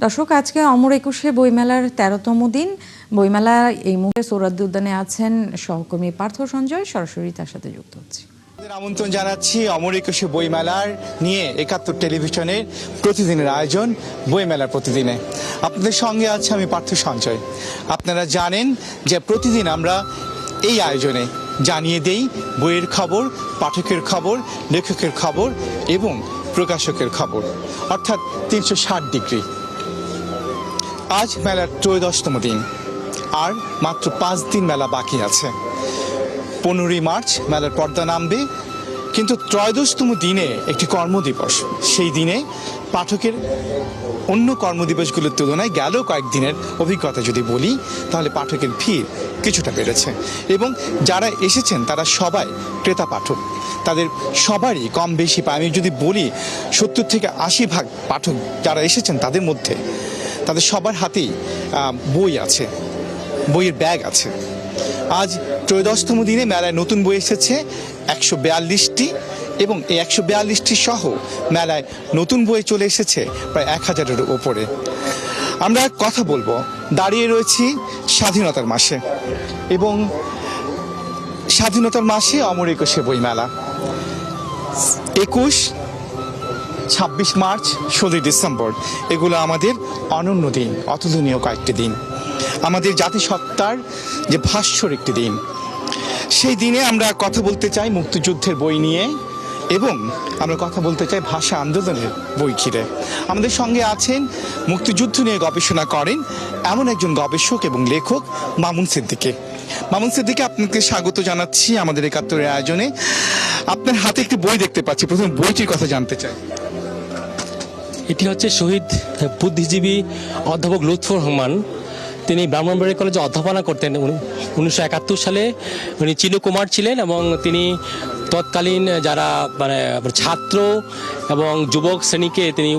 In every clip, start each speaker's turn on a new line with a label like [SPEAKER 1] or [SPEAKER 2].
[SPEAKER 1] দর্শক, আজকে অমর একুশে বইমেলার ১৩তম দিন। বইমেলা এই মুহূর্তে সোহরাওয়ার্দী উদ্যানে আছেন সহকর্মী পার্থ সঞ্জয়, সরাসরি তার সাথে যুক্ত হচ্ছে।
[SPEAKER 2] আমন্ত্রণ জানাচ্ছি অমর একুশে বইমেলার নিয়ে ৭১ টেলিভিশনের প্রতিদিনের আয়োজন বইমেলার প্রতিদিনে। আপনাদের সঙ্গে আছে আমি পার্থ সঞ্জয়। আপনারা জানেন যে প্রতিদিন আমরা এই আয়োজনে জানিয়ে দেই বইয়ের খবর, পাঠকের খবর, লেখকের খবর এবং প্রকাশকের খবর, অর্থাৎ ৩৬০ ডিগ্রি। আজ মেলার ১৩তম দিন, আর মাত্র ৫ দিন মেলা বাকি আছে। ১৫ই মার্চ মেলার পর্দা নামবে, কিন্তু ১৩তম দিনে একটি কর্মদিবস। সেই দিনে পাঠকের অন্য কর্মদিবসগুলোর তুলনায় গেল কয়েকদিনের অভিজ্ঞতা যদি বলি, তাহলে পাঠকের ভিড় কিছুটা বেড়েছে এবং যারা এসেছেন তারা সবাই ক্রেতা পাঠক। তাদের সবারই কম বেশি, আমি যদি বলি ৭০ থেকে ৮০% পাঠক যারা এসেছেন তাদের মধ্যে তাদের সবার হাতেই বই আছে, বইয়ের ব্যাগ আছে। আজ ১৩তম দিনে মেলায় নতুন বই এসেছে ১৪২টি এবং এই ১৪২টি সহ মেলায় নতুন বই চলে এসেছে প্রায় ১,০০০-এর ওপরে। আমরা কথা বলবো, দাঁড়িয়ে রয়েছি স্বাধীনতার মাসে, এবং স্বাধীনতার মাসে অমর একুশে বইমেলা ২১, ২৬ মার্চ, ১৬ই ডিসেম্বর, এগুলো আমাদের অনন্য দিন, অতুলনীয় কয়েকটি দিন, আমাদের জাতিসত্তার যে ভাস্বর একটি দিন। সেই দিনে আমরা কথা বলতে চাই মুক্তিযুদ্ধের বই নিয়ে, এবং আমরা কথা বলতে চাই ভাষা আন্দোলনের বই ঘিরে। আমাদের সঙ্গে আছেন মুক্তিযুদ্ধ নিয়ে গবেষণা করেন এমন একজন গবেষক এবং লেখক মামুন সিদ্দিকী। মামুন সিদ্দিকী, আপনাকে স্বাগত জানাচ্ছি আমাদের ৭১-এর আয়োজনে। আপনার হাতে একটি বই দেখতে পাচ্ছি, প্রথম বইটির কথা জানতে চাই।
[SPEAKER 3] এটি হচ্ছে শহীদ বুদ্ধিজীবী অধ্যাপক লুৎফর রহমান। তিনি ব্রাহ্মণবাড়িয়া কলেজে অধ্যাপনা করতেন। ১৯৭১ সালে উনি চিলকুমার ছিলেন, এবং তিনি তৎকালীন যারা ছাত্র এবং যুবক শ্রেণীকে তিনি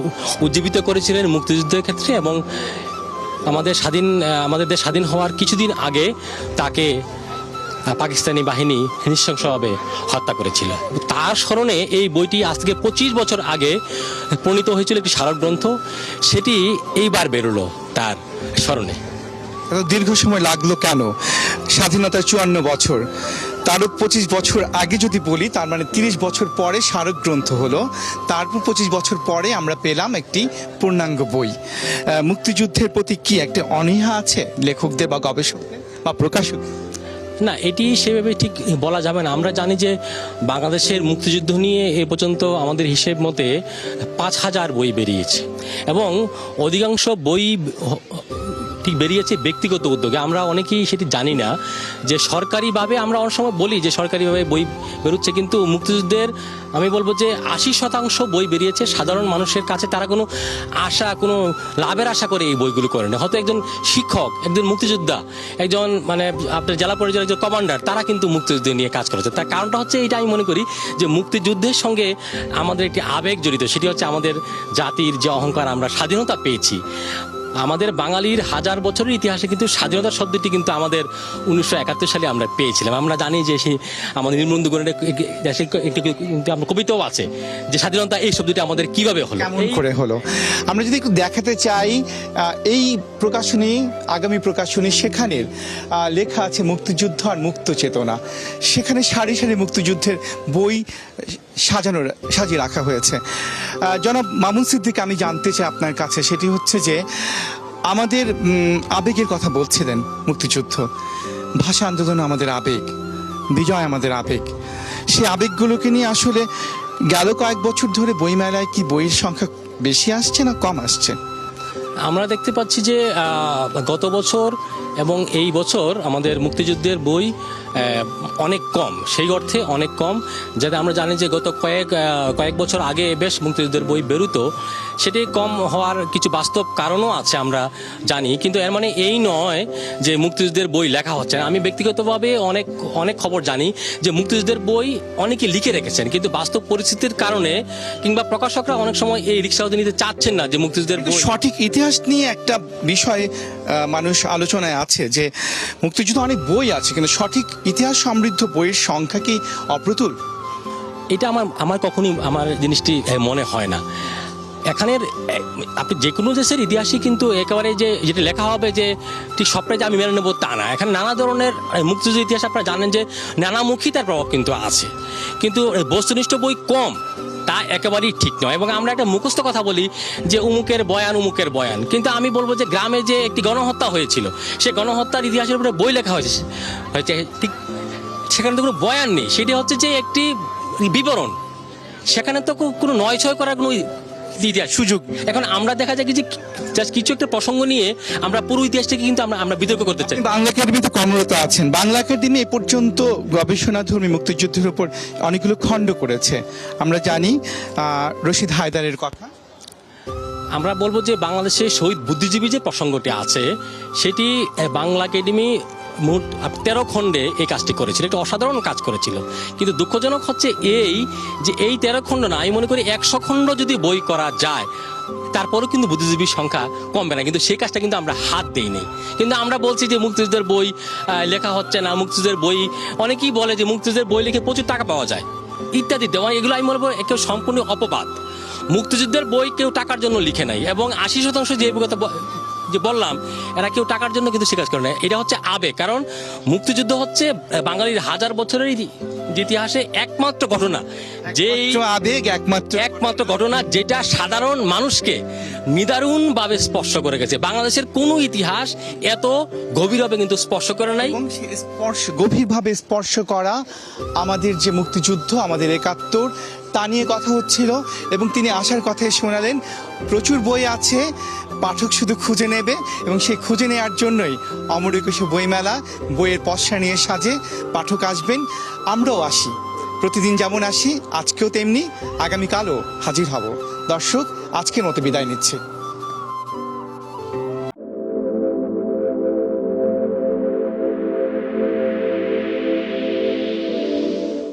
[SPEAKER 3] উজ্জীবিত করেছিলেন মুক্তিযুদ্ধের ক্ষেত্রে, এবং আমাদের দেশ স্বাধীন হওয়ার কিছুদিন আগে তাকে পাকিস্তানি বাহিনী নৃশংসভাবে হত্যা করেছিল। তার স্মরণে এই বইটি আজ থেকে ২৫ বছর আগে প্রণীত হয়েছিল, একটি স্মারক গ্রন্থ। সেটি এইবার বেরোলো তার স্মরণে।
[SPEAKER 2] এত দীর্ঘ সময় লাগলো কেন? স্বাধীনতার ৫৪ বছর, তারও ২৫ বছর আগে যদি বলি, তার মানে ৩০ বছর পরে স্মারক গ্রন্থ হলো, তারপর ২৫ বছর পরে আমরা পেলাম একটি পূর্ণাঙ্গ বই। মুক্তিযুদ্ধের প্রতি কি একটা অনীহা আছে লেখকদের বা গবেষকদের বা প্রকাশক?
[SPEAKER 3] না, এটি সেভাবে ঠিক বলা যাবে না। আমরা জানি যে বাংলাদেশের মুক্তিযুদ্ধ নিয়ে এ পর্যন্ত আমাদের হিসেব মতে ৫,০০০ বই বেরিয়েছে, এবং অধিকাংশ বই ঠিক বেরিয়েছে ব্যক্তিগত উদ্যোগে। আমরা অনেকেই সেটি জানি না যে সরকারিভাবে, আমরা অনেক সময় বলি যে সরকারিভাবে বই বেরোচ্ছে, কিন্তু মুক্তিযুদ্ধের আমি বলবো যে ৮০% বই বেরিয়েছে সাধারণ মানুষের কাছে। তারা কোনো লাভের আশা করে এই বইগুলো করেন। হয়তো একজন শিক্ষক, একজন মুক্তিযোদ্ধা, একজন আপনার জেলা পর্যায়ের একজন কমান্ডার, তারা কিন্তু মুক্তিযুদ্ধ নিয়ে কাজ করেছে। তার কারণটা হচ্ছে এইটা, আমি মনে করি যে মুক্তিযুদ্ধের সঙ্গে আমাদের একটি আবেগ জড়িত। সেটি হচ্ছে আমাদের জাতির যে অহংকার, আমরা স্বাধীনতা পেয়েছি। আমাদের বাঙালির ১০০০ বছরের ইতিহাসে কিন্তু স্বাধীনতা শব্দটি কিন্তু আমাদের ১৯৭১ সালে আমরা পেয়েছিলাম। আমরা জানি যে সেই আমাদের নির্মন্দুগণের একটি কবিতাও আছে যে স্বাধীনতা এই শব্দটি আমাদের কিভাবে হলো,
[SPEAKER 2] কেমন করে হলো। আমরা যদি একটু দেখাতে চাই এই প্রকাশনী, আগামী প্রকাশনী, সেখানের লেখা আছে মুক্তিযুদ্ধ আর মুক্ত চেতনা। সেখানে সারি সারি মুক্তিযুদ্ধের বই সাজিয়ে রাখা হয়েছে। জনাব মামুন সিদ্দিকী, আমি জানতে চাই আপনার কাছে, সেটি হচ্ছে যে আমাদের আবেগের কথা বলছিলেন মুক্তিযুদ্ধ, ভাষা আন্দোলন আমাদের আবেগ, বিজয় আমাদের আবেগ। সেই আবেগগুলোকে নিয়ে আসলে গেল কয়েক বছর ধরে বইমেলায় কি বইয়ের সংখ্যা বেশি আসছে না কম আসছে?
[SPEAKER 3] আমরা দেখতে পাচ্ছি যে গত বছর এবং এই বছর আমাদের মুক্তিযুদ্ধের বই অনেক কম, সেই অর্থে অনেক কম। যাতে আমরা জানি যে গত কয়েক বছর আগে বেশ মুক্তিযুদ্ধের বই বেরোতো, সেটি কম হওয়ার কিছু বাস্তব কারণও আছে আমরা জানি, কিন্তু এর মানে এই নয় যে মুক্তিযুদ্ধের বই লেখা হচ্ছে না। আমি ব্যক্তিগতভাবে অনেক খবর জানি যে মুক্তিযুদ্ধের বই অনেকে লিখে রেখেছেন, কিন্তু বাস্তব পরিস্থিতির কারণে কিংবা প্রকাশকরা অনেক সময় এই রিক্সাওয়াদি নিতে চাচ্ছেন না যে মুক্তিযুদ্ধের বই।
[SPEAKER 2] সঠিক ইতিহাস নিয়ে একটা বিষয় মানুষ আলোচনায় আছে যে মুক্তিযুদ্ধ অনেক বই আছে, কিন্তু সঠিক ইতিহাস সমৃদ্ধ বইয়ের সংখ্যা কি অপ্রতুল?
[SPEAKER 3] এটা আমার কখনই আমার জিনিসটি মনে হয় না। এখানের আপনি যে কোনো দেশের ইতিহাসই কিন্তু একেবারে যে যেটা লেখা হবে যে ঠিক সবটাই যে আমি মেনে নেবো তা না। এখানে নানা ধরনের মুক্তিযুদ্ধের ইতিহাস আপনারা জানেন যে নানামুখী তার প্রভাব কিন্তু আছে, কিন্তু বস্তুনিষ্ঠ বই কম, তা একেবারেই ঠিক নয়। এবং আমরা একটা মুখস্থ কথা বলি যে উমুকের বয়ান, কিন্তু আমি বলবো যে গ্রামে যে একটি গণহত্যা হয়েছিল, সে গণহত্যার ইতিহাসের উপরে বই লেখা হয়েছে ঠিক, সেখানে তো কোনো বয়ান নেই, সেটি হচ্ছে যে একটি বিবরণ, সেখানে তো কোনো নয় ছয় করার কোনো ইতিহাস সুযোগ। এখন আমরা দেখা যায় কি যে জাস্ট কিছু একটা প্রসঙ্গ নিয়ে আমরা পুরো ইতিহাসটাকে কিন্তু আমরা বিতর্ক করতে চাই।
[SPEAKER 2] বাংলা একাডেমিতে কর্মরত আছেন, বাংলা একাডেমি এ পর্যন্ত গবেষণাধর্মী মুক্তিযুদ্ধের উপর অনেকগুলো খণ্ড করেছে। আমরা জানি রশিদ হায়দারের কথা।
[SPEAKER 3] আমরা বলবো যে বাংলাদেশের শহীদ বুদ্ধিজীবী যে প্রসঙ্গটি আছে সেটি বাংলা একাডেমি মোট 13 খণ্ডে এই কাজটি করেছিল, একটা অসাধারণ কাজ করেছিল। কিন্তু দুঃখজনক হচ্ছে এই যে এই 13 খণ্ড না, আমি মনে করি 100 খণ্ড যদি বই করা যায় তারপরেও কিন্তু বুদ্ধিজীবীর সংখ্যা কমবে না, কিন্তু সেই কাজটা কিন্তু আমরা হাত দেইনি। কিন্তু আমরা বলছি যে মুক্তিযুদ্ধের বই লেখা হচ্ছে না, মুক্তিযুদ্ধের বই অনেকেই বলে যে মুক্তিযুদ্ধের বই লিখে প্রচুর টাকা পাওয়া যায় ইত্যাদি দেওয়া, এগুলো আমি বলবো কেউ সম্পূর্ণ অপবাদ। মুক্তিযুদ্ধের বই কেউ টাকার জন্য লিখে নাই, এবং 80% যে কথা যে বললাম এরা কেউ টাকার জন্য কিন্তু সে কাজ করে না, এটা হচ্ছে আবেগ। কারণ মুক্তিযুদ্ধ হচ্ছে বাঙালির 1000 বছরের ইতিহাসে একমাত্র ঘটনা, যে
[SPEAKER 2] আবেগ
[SPEAKER 3] একমাত্র ঘটনা যেটা সাধারণ মানুষকে নিদারুণভাবে স্পর্শ করে গেছে। বাংলাদেশের কোনো ইতিহাস এত গভীরভাবে কিন্তু স্পর্শ করে নাই।
[SPEAKER 2] এবং গভীরভাবে স্পর্শ করা আমাদের যে মুক্তিযুদ্ধ, আমাদের 71, তা নিয়ে কথা হচ্ছিল। এবং তিনি আসার কথাই শোনালেন, প্রচুর বই আছে, পাঠক শুধু খুঁজে নেবে, এবং সেই খুঁজে নেওয়ার জন্যই অমর একুশে বইমেলা বইয়ের পসরা নিয়ে সাজে। পাঠক আসবেন, আমরাও আসি, প্রতিদিন যেমন আসি আজকেও তেমনি, আগামীকালও হাজির হব। দর্শক, আজকের মতো বিদায় নিচ্ছে।